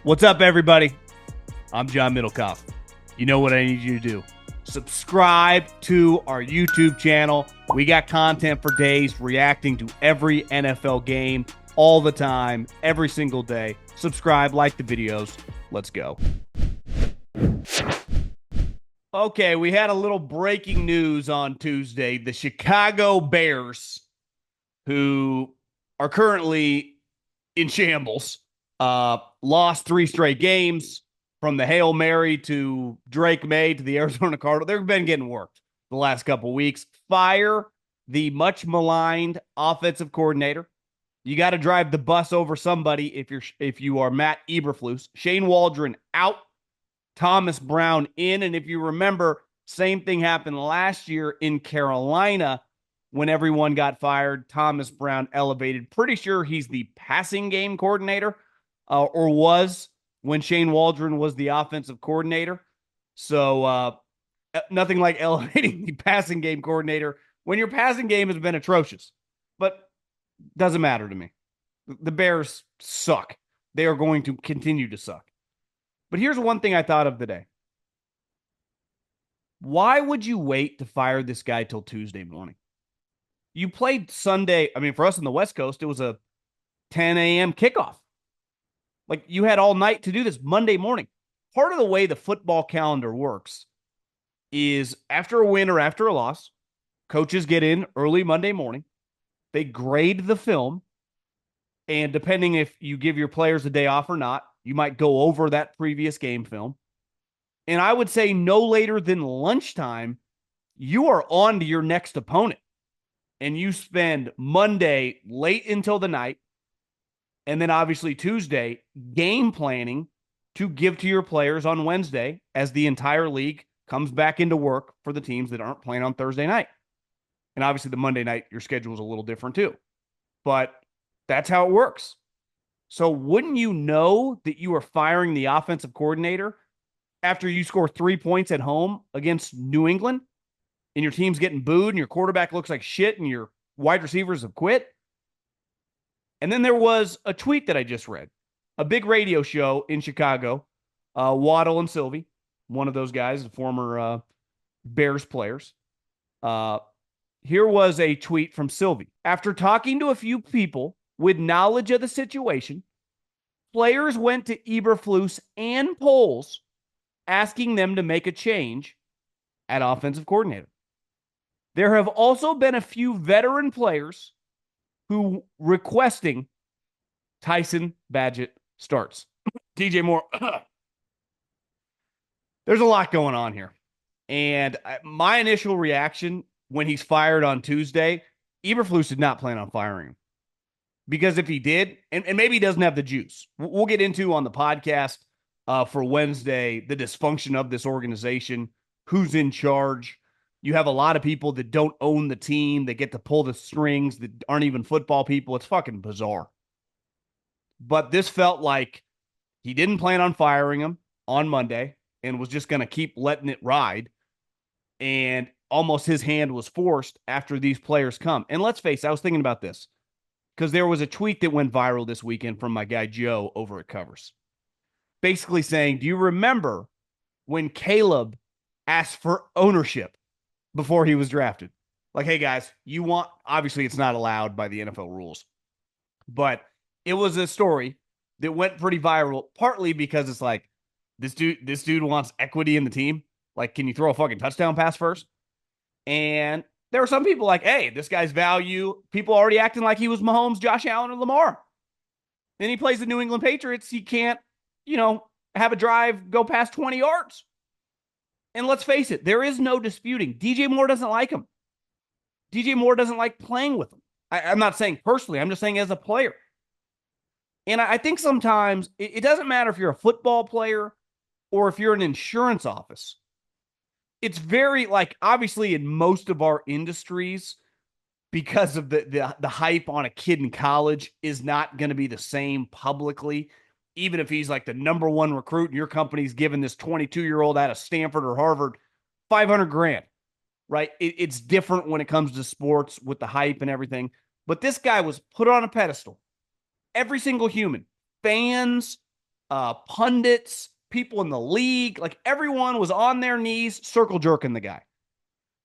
What's up, everybody? I'm John Middlekauff. You know what I need you to do. Subscribe to our YouTube channel. We got content for days reacting to every NFL game all the time, every single day. Subscribe, like the videos. Let's go. Okay, we had a little breaking news on Tuesday. The Chicago Bears, who are currently in shambles, lost 3 straight games from the Hail Mary to Drake May to the Arizona Cardinals. They've been getting worked the last couple of weeks. Fire the much maligned offensive coordinator. You got to drive the bus over somebody if you are Matt Eberflus. Shane Waldron out, Thomas Brown in. And if you remember, same thing happened last year in Carolina when everyone got fired. Thomas Brown elevated. Pretty sure he's the passing game coordinator, or was when Shane Waldron was the offensive coordinator. So nothing like elevating the passing game coordinator when your passing game has been atrocious. But doesn't matter to me. The Bears suck. They are going to continue to suck. But here's one thing I thought of today. Why would you wait to fire this guy till Tuesday morning? You played Sunday. I mean, for us on the West Coast, it was a 10 a.m. kickoff. Like, you had all night to do this Monday morning. Part of the way the football calendar works is after a win or after a loss, coaches get in early Monday morning. They grade the film. And depending if you give your players a day off or not, you might go over that previous game film. And I would say no later than lunchtime, you are on to your next opponent. And you spend Monday late until the night, and then obviously Tuesday, game planning to give to your players on Wednesday as the entire league comes back into work for the teams that aren't playing on Thursday night. And obviously the Monday night, your schedule is a little different too. But that's how it works. So wouldn't you know that you are firing the offensive coordinator after you score 3 points at home against New England and your team's getting booed and your quarterback looks like shit and your wide receivers have quit? And then there was a tweet that I just read. A big radio show in Chicago, Waddle and Sylvie, one of those guys, the former Bears players. Here was a tweet from Sylvie. After talking to a few people with knowledge of the situation, players went to Eberflus and Poles asking them to make a change at offensive coordinator. There have also been a few veteran players who requesting Tyson Bagent starts. DJ Moore. There's a lot going on here. And my initial reaction when he's fired on Tuesday, Eberflus did not plan on firing him. Because if he did, and maybe he doesn't have the juice, we'll get into on the podcast for Wednesday the dysfunction of this organization, who's in charge. You have a lot of people that don't own the team, that get to pull the strings, that aren't even football people. It's fucking bizarre. But this felt like he didn't plan on firing him on Monday and was just going to keep letting it ride. And almost his hand was forced after these players come. And let's face it, I was thinking about this because there was a tweet that went viral this weekend from my guy Joe over at Covers. Basically saying, do you remember when Caleb asked for ownership before he was drafted? Like, hey guys, you want, obviously it's not allowed by the NFL rules, but it was a story that went pretty viral, partly because it's like, this dude wants equity in the team. Like, can you throw a fucking touchdown pass first? And there were some people like, hey, this guy's value, people already acting like he was Mahomes, Josh Allen, or Lamar. Then he plays the New England Patriots. He can't, have a drive go past 20 yards. And let's face it, there is no disputing. DJ Moore doesn't like him. DJ Moore doesn't like playing with him. I'm not saying personally. I'm just saying as a player. And I think sometimes it doesn't matter if you're a football player or if you're an insurance office. It's very, like, obviously in most of our industries, because of the hype on a kid in college is not going to be the same publicly. Even if he's like the number one recruit and your company's giving this 22-year-old out of Stanford or Harvard $500,000, right? It's different when it comes to sports with the hype and everything. But this guy was put on a pedestal. Every single human, fans, pundits, people in the league, like everyone was on their knees, circle jerking the guy.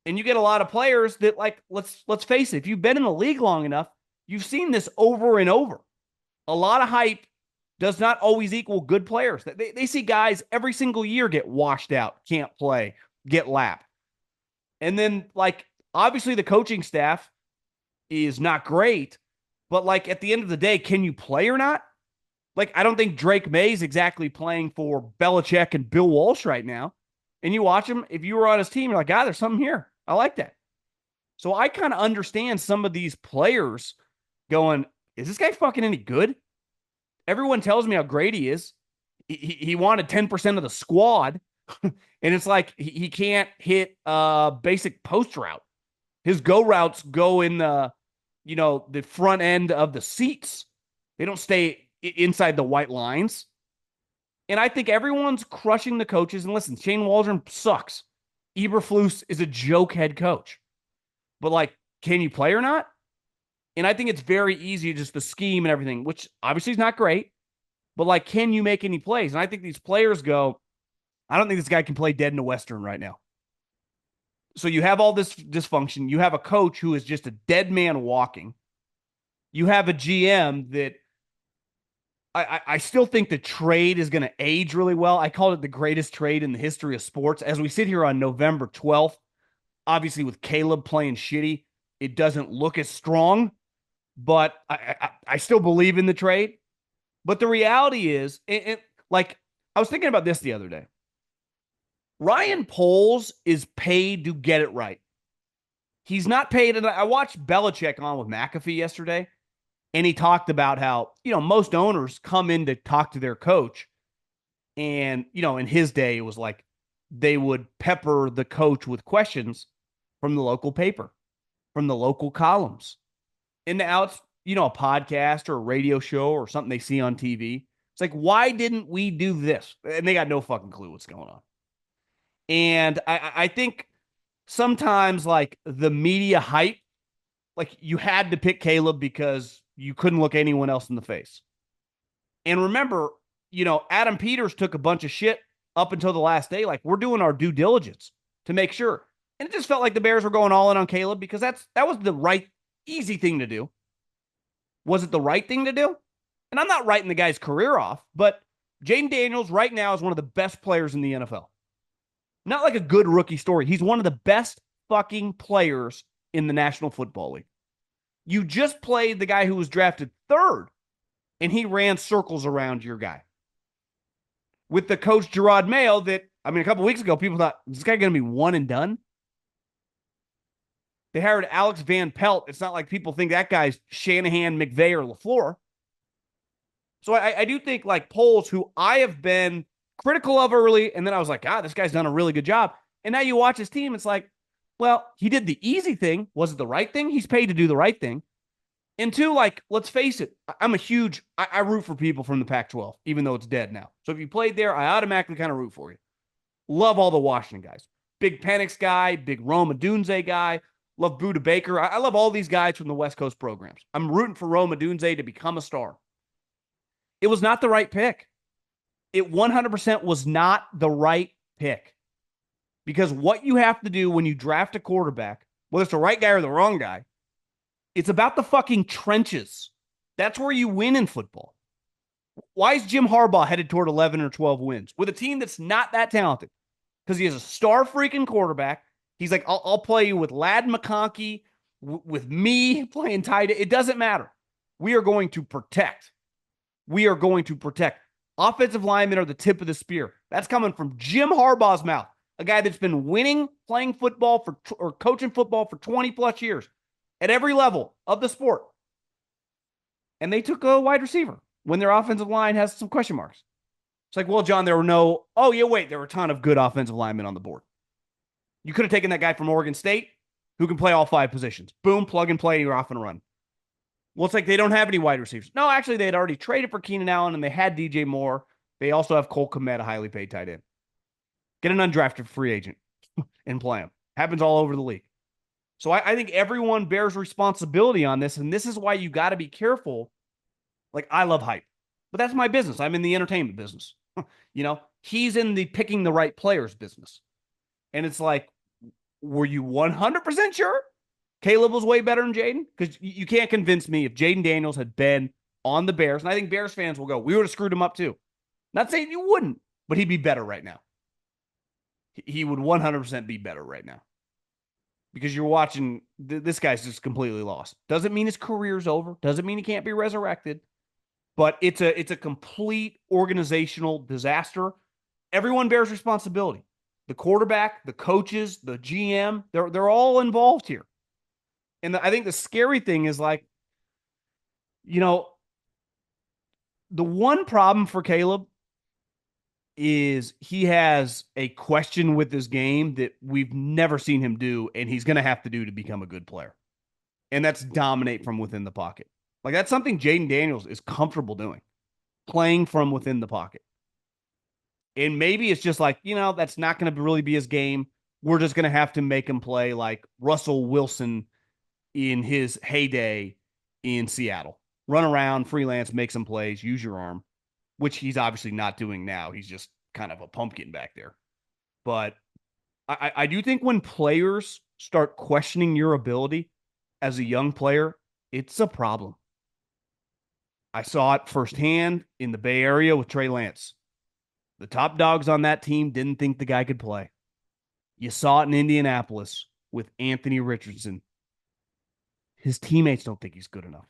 And you get a lot of players that, like, let's face it, if you've been in the league long enough, you've seen this over and over. A lot of hype does not always equal good players. They see guys every single year get washed out, can't play, get lapped. And then, like, obviously the coaching staff is not great, but, like, at the end of the day, can you play or not? Like, I don't think Drake May's exactly playing for Belichick and Bill Walsh right now. And you watch him, if you were on his team, you're like, there's something here. I like that. So I kind of understand some of these players going, is this guy fucking any good? Everyone tells me how great he is. He wanted 10% of the squad. And it's like he can't hit a basic post route. His go routes go in the front end of the seats. They don't stay inside the white lines. And I think everyone's crushing the coaches. And listen, Shane Waldron sucks. Eberflus is a joke head coach. But, like, can you play or not? And I think it's very easy, just the scheme and everything, which obviously is not great. But, like, can you make any plays? And I think these players go, I don't think this guy can play dead in the Western right now. So you have all this dysfunction. You have a coach who is just a dead man walking. You have a GM that I still think the trade is going to age really well. I called it the greatest trade in the history of sports. As we sit here on November 12th, obviously with Caleb playing shitty, it doesn't look as strong, but I still believe in the trade. But the reality is, like, I was thinking about this the other day. Ryan Poles is paid to get it right. He's not paid. And I watched Belichick on with McAfee yesterday, and he talked about how, most owners come in to talk to their coach. And, in his day, it was like they would pepper the coach with questions from the local paper, from the local columns. And now it's, a podcast or a radio show or something they see on TV. It's like, why didn't we do this? And they got no fucking clue what's going on. And I think sometimes, like, the media hype, like, you had to pick Caleb because you couldn't look anyone else in the face. And remember, Adam Peters took a bunch of shit up until the last day. Like, we're doing our due diligence to make sure. And it just felt like the Bears were going all in on Caleb because that was the right, easy thing to do. Was it the right thing to do? And I'm not writing the guy's career off, but Jaden Daniels right now is one of the best players in the NFL. Not like a good rookie story. He's one of the best fucking players in the National Football League. You just played the guy who was drafted third, and he ran circles around your guy. With the coach Gerard Mayo that, a couple weeks ago, people thought, is this guy going to be one and done? They hired Alex Van Pelt. It's not like people think that guy's Shanahan, McVay, or LaFleur. So I do think, like, Poles, who I have been critical of early, and then I was like, this guy's done a really good job. And now you watch his team, it's like, well, he did the easy thing. Was it the right thing? He's paid to do the right thing. And two, like, let's face it, I root for people from the Pac-12, even though it's dead now. So if you played there, I automatically kind of root for you. Love all the Washington guys. Big Penix guy, big Rome Odunze guy. Love Buda Baker. I love all these guys from the West Coast programs. I'm rooting for Rome Odunze to become a star. It was not the right pick. It 100% was not the right pick. Because what you have to do when you draft a quarterback, whether it's the right guy or the wrong guy, it's about the fucking trenches. That's where you win in football. Why is Jim Harbaugh headed toward 11 or 12 wins with a team that's not that talented? Because he has a star freaking quarterback. He's like, I'll play you with Ladd McConkey, with me playing tight end. It doesn't matter. We are going to protect. We are going to protect. Offensive linemen are the tip of the spear. That's coming from Jim Harbaugh's mouth, a guy that's been winning, playing football or coaching football for 20 plus years at every level of the sport. And they took a wide receiver when their offensive line has some question marks. It's like, well, John, there were a ton of good offensive linemen on the board. You could have taken that guy from Oregon State who can play all 5 positions. Boom, plug and play, you're off and run. Well, it's like they don't have any wide receivers. No, actually, they had already traded for Keenan Allen, and they had DJ Moore. They also have Cole Kmet, a highly paid tight end. Get an undrafted free agent and play him. Happens all over the league. So I think everyone bears responsibility on this, and this is why you got to be careful. Like, I love hype. But that's my business. I'm in the entertainment business. He's in the picking the right players business. And it's like, were you 100% sure Caleb was way better than Jaden? Because you can't convince me if Jaden Daniels had been on the Bears, and I think Bears fans will go, we would have screwed him up too. Not saying you wouldn't, but he'd be better right now. He would 100% be better right now. Because you're watching, this guy's just completely lost. Doesn't mean his career's over. Doesn't mean he can't be resurrected. But it's a complete organizational disaster. Everyone bears responsibility. The quarterback, the coaches, the GM, they're all involved here. And I think the scary thing is like, the one problem for Caleb is he has a question with his game that we've never seen him do, and he's going to have to do to become a good player. And that's dominate from within the pocket. Like that's something Jaden Daniels is comfortable doing, playing from within the pocket. And maybe it's just like, that's not going to really be his game. We're just going to have to make him play like Russell Wilson in his heyday in Seattle. Run around, freelance, make some plays, use your arm, which he's obviously not doing now. He's just kind of a pumpkin back there. But I do think when players start questioning your ability as a young player, it's a problem. I saw it firsthand in the Bay Area with Trey Lance. The top dogs on that team didn't think the guy could play. You saw it in Indianapolis with Anthony Richardson. His teammates don't think he's good enough.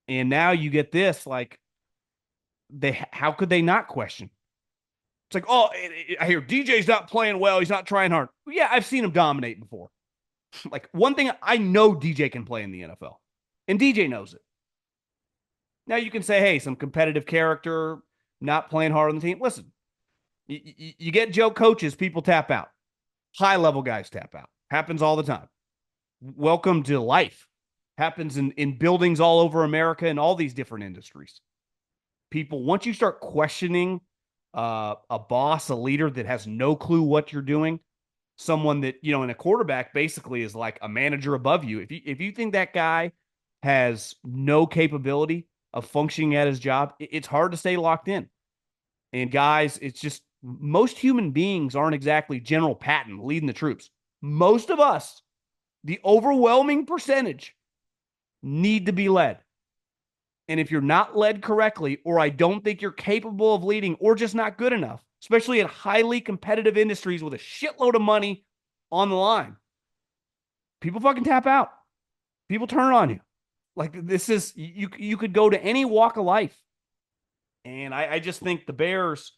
And now you get this, like, how could they not question? It's like, I hear DJ's not playing well. He's not trying hard. Yeah, I've seen him dominate before. Like, one thing, I know DJ can play in the NFL, and DJ knows it. Now you can say, hey, some competitive character, not playing hard on the team. Listen, you get Joe coaches, people tap out. High-level guys tap out. Happens all the time. Welcome to life. Happens in buildings all over America and all these different industries. People, once you start questioning a boss, a leader that has no clue what you're doing, someone that, in a quarterback basically is like a manager above you. If you think that guy has no capability of functioning at his job, it's hard to stay locked in. And guys, it's just most human beings aren't exactly General Patton leading the troops. Most of us, the overwhelming percentage, need to be led. And if you're not led correctly, or I don't think you're capable of leading, or just not good enough, especially in highly competitive industries with a shitload of money on the line, people fucking tap out. People turn on you. Like, this is, you could go to any walk of life. And I just think the Bears,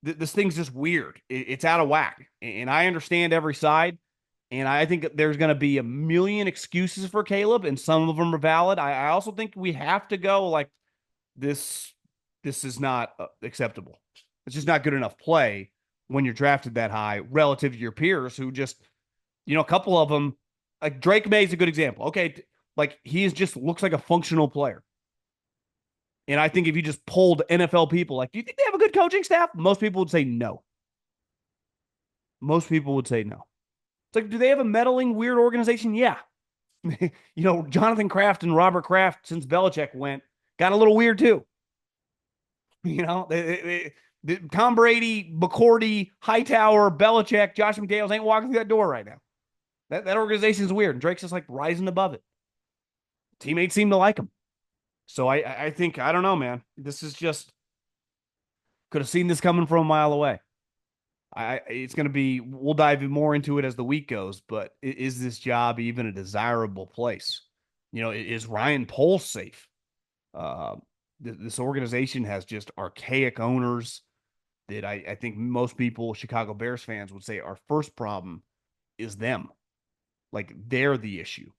this thing's just weird. It's out of whack. And I understand every side. And I think there's going to be a million excuses for Caleb, and some of them are valid. I also think we have to go like this is not acceptable. It's just not good enough play when you're drafted that high relative to your peers who just, a couple of them, like Drake May is a good example. Okay, like he just looks like a functional player. And I think if you just polled NFL people, like, do you think they have a good coaching staff? Most people would say no. Most people would say no. It's like, do they have a meddling, weird organization? Yeah. Jonathan Kraft and Robert Kraft, since Belichick went, got a little weird too. Tom Brady, McCourty, Hightower, Belichick, Josh McDaniels ain't walking through that door right now. That organization is weird. And Drake's just like rising above it. Teammates seem to like him. So I think, I don't know, man. This is just, could have seen this coming from a mile away. It's going to be, we'll dive more into it as the week goes, but is this job even a desirable place? Is Ryan Poles safe? This organization has just archaic owners that I think most people, Chicago Bears fans, would say our first problem is them. Like, they're the issue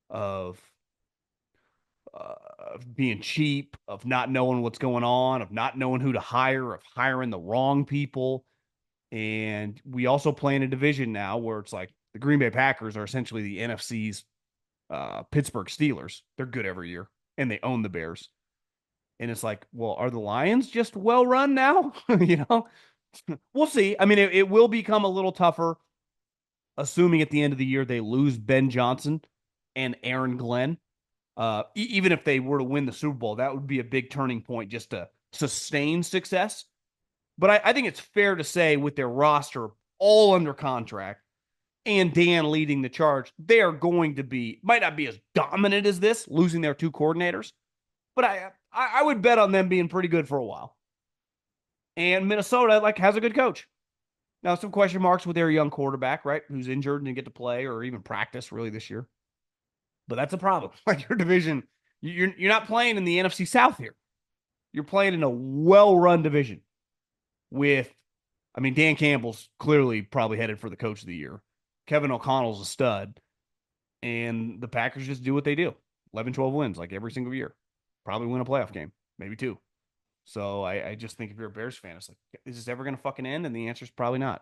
of being cheap, of not knowing what's going on, of not knowing who to hire, of hiring the wrong people. And we also play in a division now where it's like the Green Bay Packers are essentially the NFC's Pittsburgh Steelers. They're good every year, and they own the Bears. And it's like, well, are the Lions just well run now? We'll see. I mean, it will become a little tougher, assuming at the end of the year they lose Ben Johnson and Aaron Glenn. Even if they were to win the Super Bowl, that would be a big turning point just to sustain success. But I think it's fair to say with their roster all under contract and Dan leading the charge, they are going to be, might not be as dominant as this, losing their two coordinators, but I would bet on them being pretty good for a while. And Minnesota has a good coach. Now, some question marks with their young quarterback, right? Who's injured and didn't get to play or even practice really this year. But that's a problem. Like your division, you're not playing in the NFC South here. You're playing in a well-run division with, I mean, Dan Campbell's clearly probably headed for the coach of the year. Kevin O'Connell's a stud. And the Packers just do what they do. 11, 12 wins like every single year. Probably win a playoff game, maybe two. So I just think if you're a Bears fan, it's like, is this ever going to fucking end? And the answer is probably not.